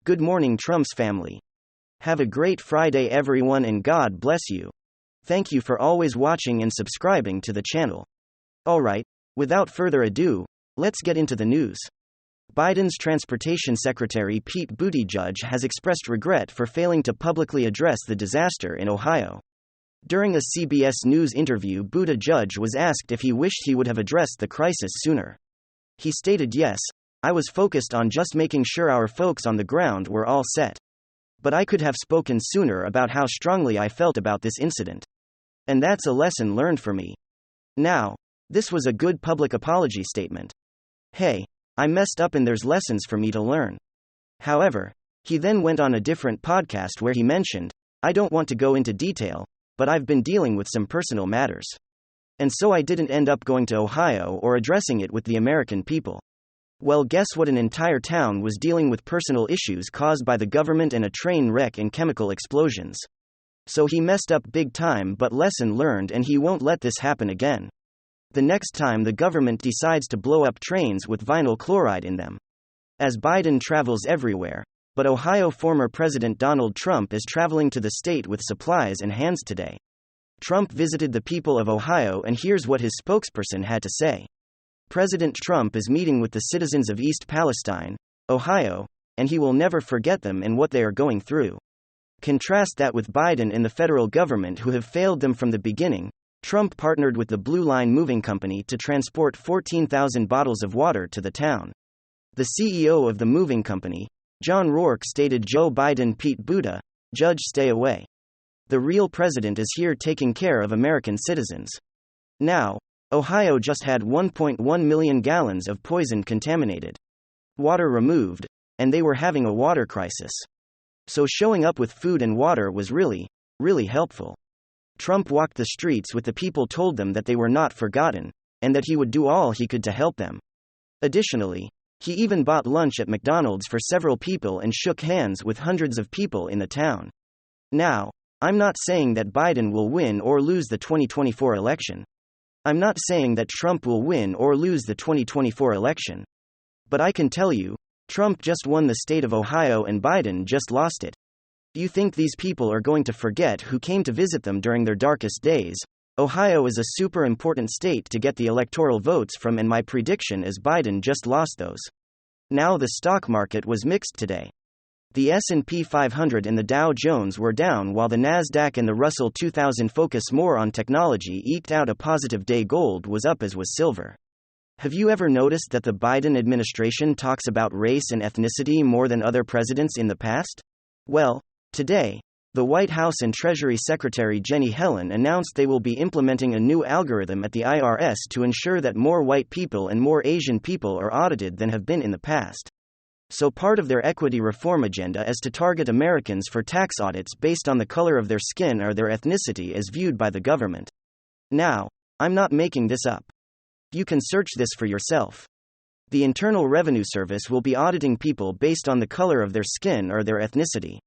Good morning, Trump's family. Have a great Friday, everyone, and God bless you. Thank you for always watching and subscribing to the channel. Alright, without further ado, let's get into the news. Biden's Transportation Secretary Pete Buttigieg has expressed regret for failing to publicly address the disaster in Ohio. During a CBS News interview, Buttigieg was asked if he wished he would have addressed the crisis sooner. He stated, "Yes, I was focused on just making sure our folks on the ground were all set. But I could have spoken sooner about how strongly I felt about this incident. And that's a lesson learned for me." Now, this was a good public apology statement. Hey, I messed up and there's lessons for me to learn. However, he then went on a different podcast where he mentioned, "I don't want to go into detail, but I've been dealing with some personal matters. And so I didn't end up going to Ohio or addressing it with the American people." Well, guess what? An entire town was dealing with personal issues caused by the government and a train wreck and chemical explosions. So he messed up big time, but lesson learned, and he won't let this happen again. The next time the government decides to blow up trains with vinyl chloride in them. As Biden travels everywhere, but Ohio former President Donald Trump is traveling to the state with supplies in hands today. Trump visited the people of Ohio, and here's what his spokesperson had to say. President Trump is meeting with the citizens of East Palestine, Ohio, and he will never forget them and what they are going through. Contrast that with Biden and the federal government, who have failed them from the beginning. Trump partnered with the Blue Line Moving Company to transport 14,000 bottles of water to the town. The CEO of the moving company, John Rourke, stated, "Joe Biden, Pete Buttigieg, stay away. The real president is here taking care of American citizens." Now, Ohio just had 1.1 million gallons of poisoned contaminated water removed, and they were having a water crisis. So showing up with food and water was really, really helpful. Trump walked the streets with the people, told them that they were not forgotten, and that he would do all he could to help them. Additionally, he even bought lunch at McDonald's for several people and shook hands with hundreds of people in the town. Now, I'm not saying that Biden will win or lose the 2024 election. I'm not saying that Trump will win or lose the 2024 election. But I can tell you, Trump just won the state of Ohio and Biden just lost it. You think these people are going to forget who came to visit them during their darkest days? Ohio is a super important state to get the electoral votes from, and my prediction is Biden just lost those. Now, the stock market was mixed today. The S&P 500 and the Dow Jones were down, while the Nasdaq and the Russell 2000, focus more on technology, eked out a positive day. Gold was up, as was silver. Have you ever noticed that the Biden administration talks about race and ethnicity more than other presidents in the past? Well, today, the White House and Treasury Secretary Jenny Helen announced they will be implementing a new algorithm at the IRS to ensure that more white people and more Asian people are audited than have been in the past. So part of their equity reform agenda is to target Americans for tax audits based on the color of their skin or their ethnicity as viewed by the government. Now, I'm not making this up. You can search this for yourself. The Internal Revenue Service will be auditing people based on the color of their skin or their ethnicity.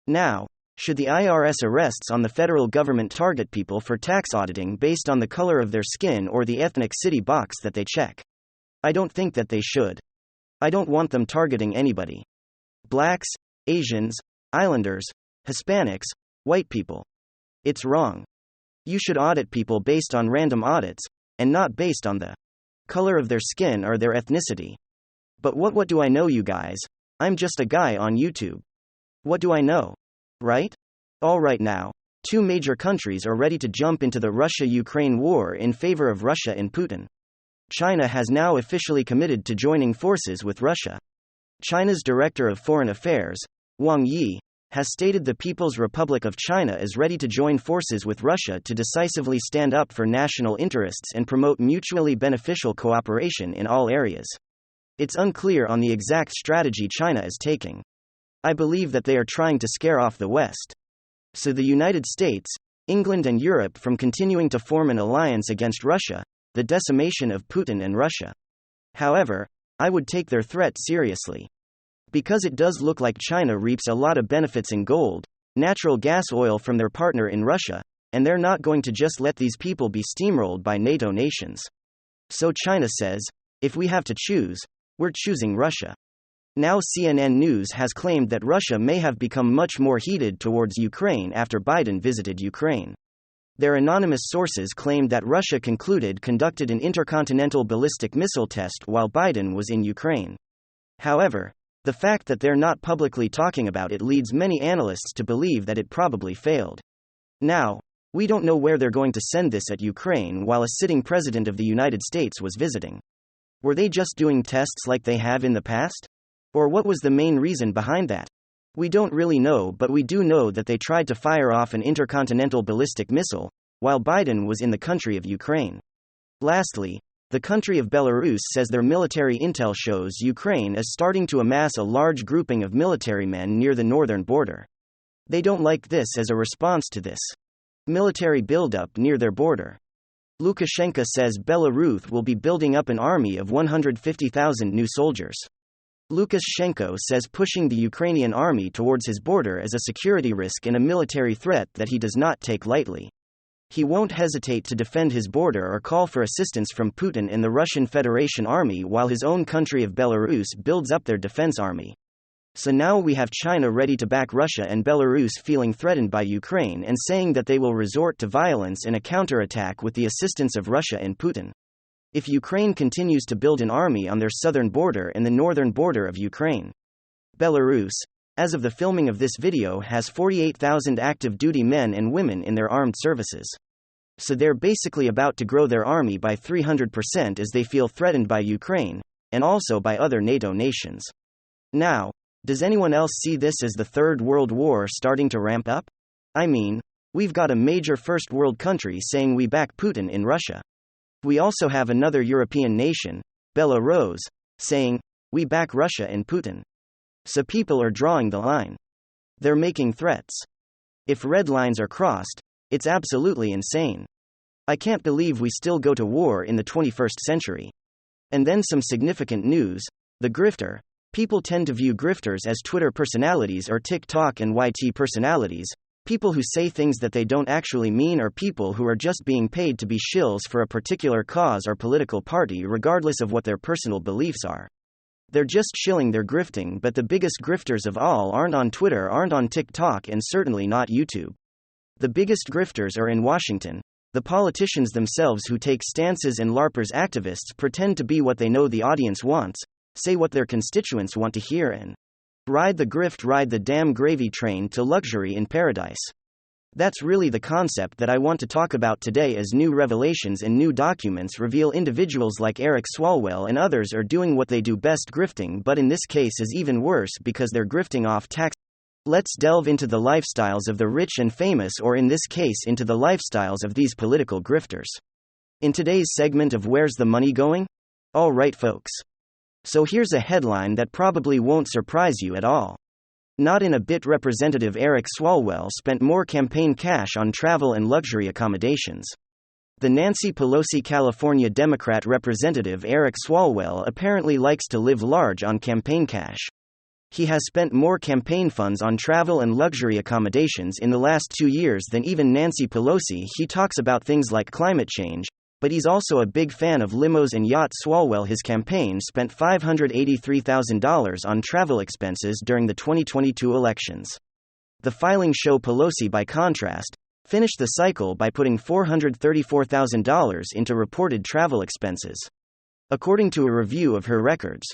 Now, should the IRS arrests on the federal government target people for tax auditing based on the color of their skin or the ethnic city box that they check? I don't think that they should. I don't want them targeting anybody. Blacks, Asians, Islanders, Hispanics, white people. It's wrong. You should audit people based on random audits, and not based on the color of their skin or their ethnicity. But what do I know, you guys? I'm just a guy on YouTube. What do I know? Right? Alright, now, two major countries are ready to jump into the Russia-Ukraine war in favor of Russia and Putin. China has now officially committed to joining forces with Russia. China's Director of Foreign Affairs, Wang Yi, has stated the People's Republic of China is ready to join forces with Russia to decisively stand up for national interests and promote mutually beneficial cooperation in all areas. It's unclear on the exact strategy China is taking. I believe that they are trying to scare off the West. So the United States, England, and Europe from continuing to form an alliance against Russia, the decimation of Putin and Russia. However, I would take their threat seriously. Because it does look like China reaps a lot of benefits in gold, natural gas, oil from their partner in Russia, and they're not going to just let these people be steamrolled by NATO nations. So China says, if we have to choose, we're choosing Russia. Now CNN News has claimed that Russia may have become much more heated towards Ukraine after Biden visited Ukraine. Their anonymous sources claimed that Russia conducted an intercontinental ballistic missile test while Biden was in Ukraine. However, the fact that they're not publicly talking about it leads many analysts to believe that it probably failed. Now, we don't know where they're going to send this at Ukraine while a sitting president of the United States was visiting. Were they just doing tests like they have in the past? Or what was the main reason behind that? We don't really know, but we do know that they tried to fire off an intercontinental ballistic missile while Biden was in the country of Ukraine. Lastly, the country of Belarus says their military intel shows Ukraine is starting to amass a large grouping of military men near the northern border. They don't like this as a response to this military buildup near their border. Lukashenko says Belarus will be building up an army of 150,000 new soldiers. Lukashenko says pushing the Ukrainian army towards his border is a security risk and a military threat that he does not take lightly. He won't hesitate to defend his border or call for assistance from Putin and the Russian Federation army while his own country of Belarus builds up their defense army. So now we have China ready to back Russia and Belarus feeling threatened by Ukraine and saying that they will resort to violence and a counterattack with the assistance of Russia and Putin. If Ukraine continues to build an army on their southern border and the northern border of Ukraine, Belarus, as of the filming of this video, has 48,000 active duty men and women in their armed services. So they're basically about to grow their army by 300% as they feel threatened by Ukraine, and also by other NATO nations. Now, does anyone else see this as the Third World War starting to ramp up? I mean, we've got a major first world country saying we back Putin in Russia. We also have another European nation, Belarus, saying, we back Russia and Putin. So people are drawing the line. They're making threats. If red lines are crossed, it's absolutely insane. I can't believe we still go to war in the 21st century. And then some significant news, the grifter. People tend to view grifters as Twitter personalities or TikTok and YT personalities. People who say things that they don't actually mean, or people who are just being paid to be shills for a particular cause or political party regardless of what their personal beliefs are. They're just shilling their grifting, but the biggest grifters of all aren't on Twitter, aren't on TikTok, and certainly not YouTube. The biggest grifters are in Washington. The politicians themselves who take stances and LARPers activists pretend to be what they know the audience wants, say what their constituents want to hear, and ride the damn gravy train to luxury in paradise. That's really the concept that I want to talk about today, as new revelations and new documents reveal individuals like Eric Swalwell and others are doing what they do best, grifting, but in this case is even worse because they're grifting off tax. Let's delve into the lifestyles of the rich and famous, or in this case into the lifestyles of these political grifters. In today's segment of Where's the Money Going? All right, folks. So here's a headline that probably won't surprise you at all. Not in a bit. Representative Eric Swalwell spent more campaign cash on travel and luxury accommodations. The Nancy Pelosi California Democrat representative Eric Swalwell apparently likes to live large on campaign cash. He has spent more campaign funds on travel and luxury accommodations in the last 2 years than even Nancy Pelosi. He talks about things like climate change, but he's also a big fan of limos and yachts. Swalwell, his campaign spent $583,000 on travel expenses during the 2022 elections. The filings show Pelosi, by contrast, finished the cycle by putting $434,000 into reported travel expenses. According to a review of her records,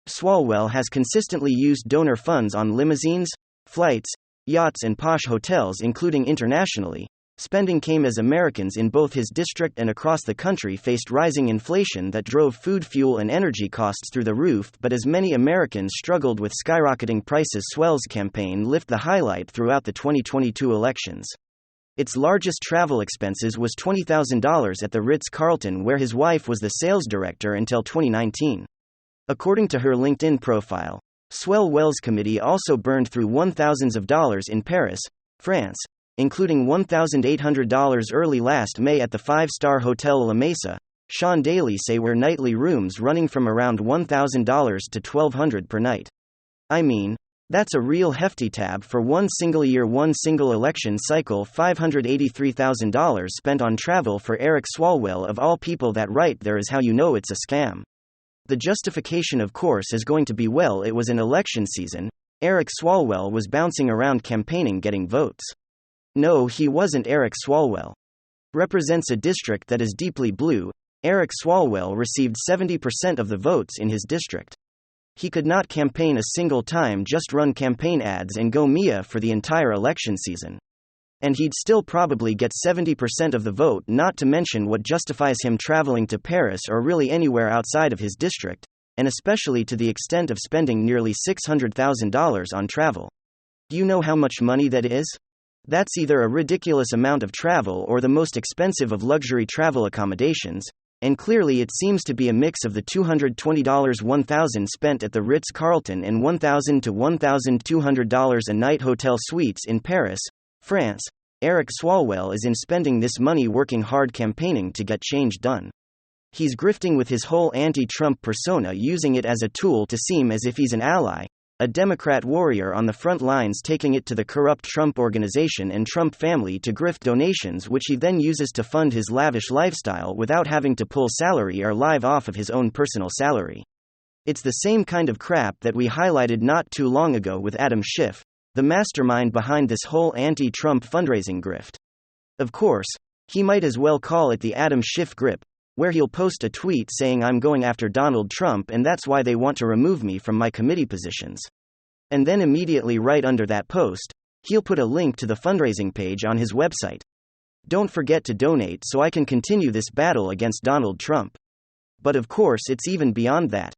Swalwell has consistently used donor funds on limousines, flights, yachts, and posh hotels, including internationally. Spending came as Americans in both his district and across the country faced rising inflation that drove food, fuel, and energy costs through the roof, but as many Americans struggled with skyrocketing prices, Swell's campaign left the highlight throughout the 2022 elections. Its largest travel expenses was $20,000 at the Ritz-Carlton, where his wife was the sales director until 2019. According to her LinkedIn profile, Swalwell's committee also burned through thousands of dollars in Paris, France, including $1,800 early last May at the five-star Hotel La Mesa, Sean Daly say, where nightly rooms running from around $1,000 to $1,200 per night. I mean, that's a real hefty tab for one single year, one single election cycle. $583,000 spent on travel for Eric Swalwell, of all people. That right there is how you know it's a scam. The justification, of course, is going to be, well, it was an election season. Eric Swalwell was bouncing around campaigning, getting votes. No, he wasn't. Eric Swalwell represents a district that is deeply blue. Eric Swalwell received 70% of the votes in his district. He could not campaign a single time, just run campaign ads and go Mia for the entire election season. And he'd still probably get 70% of the vote, not to mention what justifies him traveling to Paris or really anywhere outside of his district, and especially to the extent of spending nearly $600,000 on travel. Do you know how much money that is? That's either a ridiculous amount of travel or the most expensive of luxury travel accommodations, and clearly it seems to be a mix of the $220 $1,000 spent at the Ritz-Carlton and $1,000 to $1,200 a night hotel suites in Paris, France. Eric Swalwell is in spending this money working hard campaigning to get change done. He's grifting with his whole anti-Trump persona, using it as a tool to seem as if he's an ally, a Democrat warrior on the front lines, taking it to the corrupt Trump organization and Trump family to grift donations, which he then uses to fund his lavish lifestyle without having to pull salary or live off of his own personal salary. It's the same kind of crap that we highlighted not too long ago with Adam Schiff, the mastermind behind this whole anti-Trump fundraising grift. Of course, he might as well call it the Adam Schiff grip, where he'll post a tweet saying, "I'm going after Donald Trump and that's why they want to remove me from my committee positions." And then immediately right under that post, he'll put a link to the fundraising page on his website. Don't forget to donate so I can continue this battle against Donald Trump. But of course, it's even beyond that.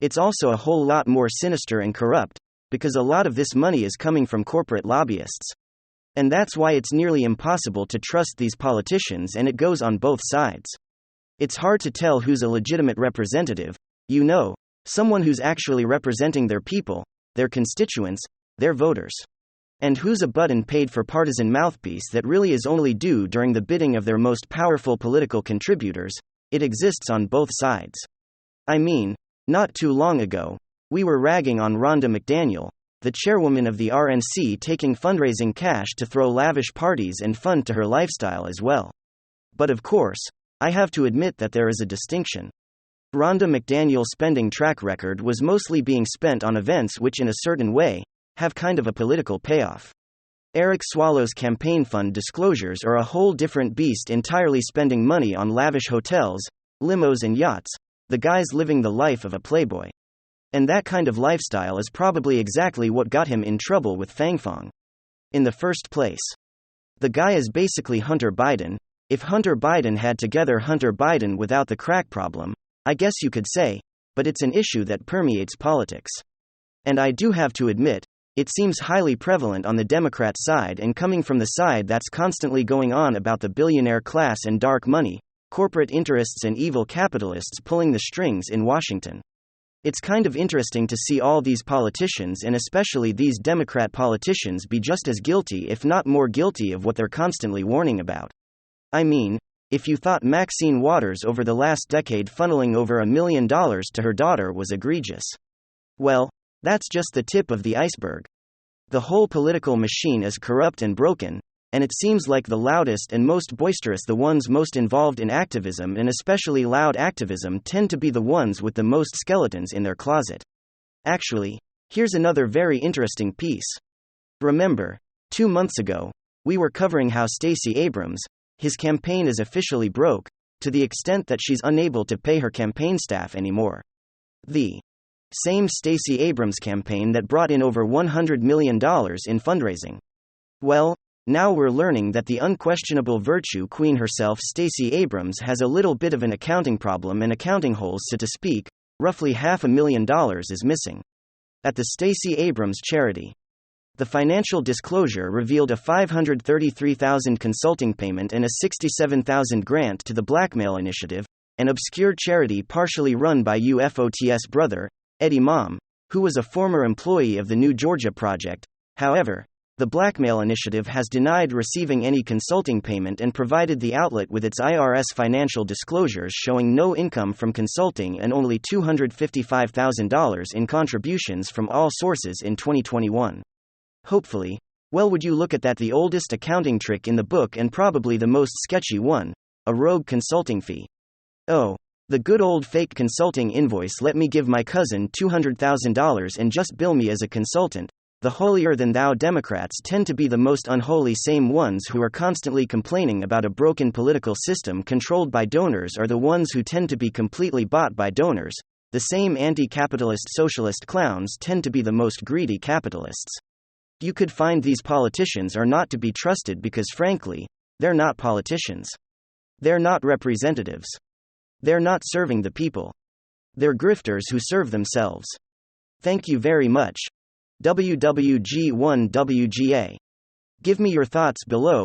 It's also a whole lot more sinister and corrupt, because a lot of this money is coming from corporate lobbyists. And that's why it's nearly impossible to trust these politicians, and it goes on both sides. It's hard to tell who's a legitimate representative, someone who's actually representing their people, their constituents, their voters. And who's a button paid for partisan mouthpiece that really is only due during the bidding of their most powerful political contributors. It exists on both sides. I mean, not too long ago, we were ragging on Rhonda McDaniel, the chairwoman of the RNC, taking fundraising cash to throw lavish parties and fun to her lifestyle as well. But of course, I have to admit that there is a distinction. Rhonda McDaniel's spending track record was mostly being spent on events which, in a certain way, have kind of a political payoff. Eric Swallow's campaign fund disclosures are a whole different beast, entirely spending money on lavish hotels, limos and yachts. The guy's living the life of a playboy. And that kind of lifestyle is probably exactly what got him in trouble with Fangfong in the first place. The guy is basically Hunter Biden, if Hunter Biden had together Hunter Biden without the crack problem, I guess you could say, but it's an issue that permeates politics. And I do have to admit, it seems highly prevalent on the Democrat side, and coming from the side that's constantly going on about the billionaire class and dark money, corporate interests and evil capitalists pulling the strings in Washington. It's kind of interesting to see all these politicians, and especially these Democrat politicians, be just as guilty, if not more guilty, of what they're constantly warning about. I mean, if you thought Maxine Waters over the last decade funneling over $1 million to her daughter was egregious, well, that's just the tip of the iceberg. The whole political machine is corrupt and broken, and it seems like the loudest and most boisterous, the ones most involved in activism, and especially loud activism, tend to be the ones with the most skeletons in their closet. Actually, here's another very interesting piece. Remember, 2 months ago, we were covering how Stacey Abrams, his campaign is officially broke, to the extent that she's unable to pay her campaign staff anymore. The same Stacey Abrams campaign that brought in over $100 million in fundraising. Well, now we're learning that the unquestionable virtue queen herself, Stacey Abrams, has a little bit of an accounting problem and accounting holes, so to speak. Roughly $500,000 is missing at the Stacey Abrams charity. The financial disclosure revealed a $533,000 consulting payment and a $67,000 grant to the Blackmail Initiative, an obscure charity partially run by UFOT's brother, Eddie Maum, who was a former employee of the New Georgia Project. However, the Blackmail Initiative has denied receiving any consulting payment and provided the outlet with its IRS financial disclosures showing no income from consulting and only $255,000 in contributions from all sources in 2021. Hopefully, well, would you look at that, the oldest accounting trick in the book and probably the most sketchy one, a rogue consulting fee. Oh, The good old fake consulting invoice, let me give my cousin $200,000 and just bill me as a consultant. The holier-than-thou Democrats tend to be the most unholy same ones who are constantly complaining about a broken political system controlled by donors are the ones who tend to be completely bought by donors. The same anti-capitalist socialist clowns tend to be the most greedy capitalists. You could find these politicians are not to be trusted because frankly, they're not politicians. They're not representatives. They're not serving the people. They're grifters who serve themselves. Thank you very much. WWG1WGA. Give me your thoughts below.